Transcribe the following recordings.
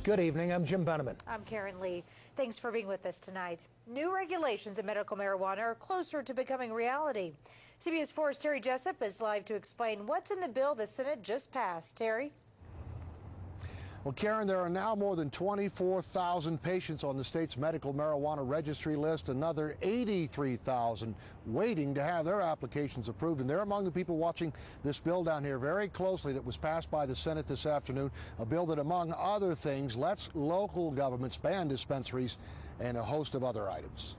Good evening. I'm Jim Beneman. I'm Karen Lee. Thanks for being with us tonight. New regulations in medical marijuana are closer to becoming reality. CBS 4's Terry Jessup is live to explain what's in the bill the Senate just passed. Terry? Well, Karen, there are now more than 24,000 patients on the state's medical marijuana registry list, another 83,000 waiting to have their applications approved. And they're among the people watching this bill down here very closely that was passed by the Senate this afternoon, a bill that, among other things, lets local governments ban dispensaries and a host of other items.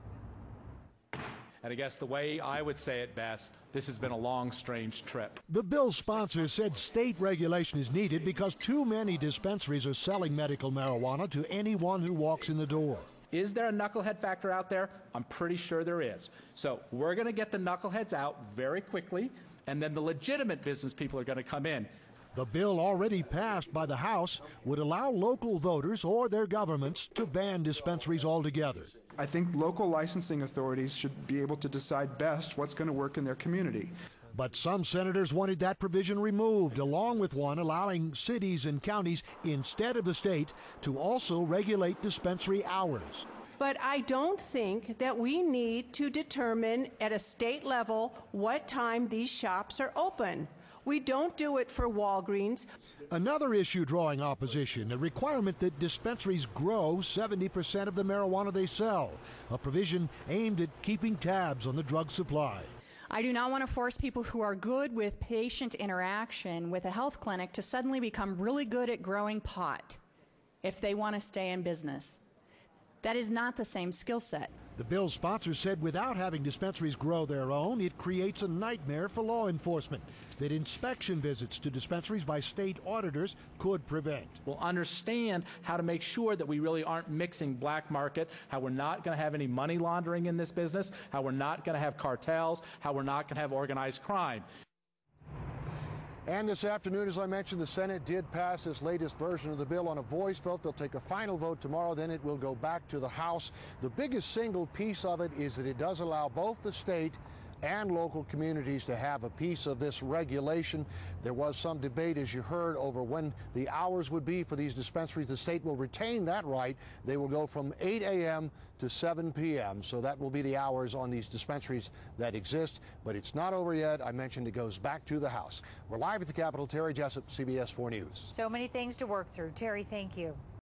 And I guess the way I would say it best, this has been a long, strange trip. The bill's sponsors said state regulation is needed because too many dispensaries are selling medical marijuana to anyone who walks in the door. Is there a knucklehead factor out there? I'm pretty sure there is. So we're going to get the knuckleheads out very quickly, and then the legitimate business people are going to come in. The bill already passed by the House would allow local voters or their governments to ban dispensaries altogether. I think local licensing authorities should be able to decide best what's going to work in their community. But some senators wanted that provision removed, along with one allowing cities and counties, instead of the state, to also regulate dispensary hours. But I don't think that we need to determine at a state level what time these shops are open. We don't do it for Walgreens. Another issue drawing opposition, a requirement that dispensaries grow 70% of the marijuana they sell, a provision aimed at keeping tabs on the drug supply. I do not want to force people who are good with patient interaction with a health clinic to suddenly become really good at growing pot if they want to stay in business. That is not the same skill set. The bill's sponsors said without having dispensaries grow their own, it creates a nightmare for law enforcement that inspection visits to dispensaries by state auditors could prevent. We'll understand how to make sure that we really aren't mixing black market, how we're not going to have any money laundering in this business, how we're not going to have cartels, how we're not going to have organized crime. And this afternoon, as I mentioned, the Senate did pass this latest version of the bill on a voice vote. They'll take a final vote tomorrow, then it will go back to the House. The biggest single piece of it is that it does allow both the state and local communities to have a piece of this regulation. There was some debate, as you heard, over when the hours would be for these dispensaries. The state will retain that right. They will go from 8 a.m. to 7 p.m. So that will be the hours on these dispensaries that exist. But it's not over yet. I mentioned it goes back to the House. We're live at the Capitol. Terry Jessup, CBS 4 News. So many things to work through. Terry, thank you.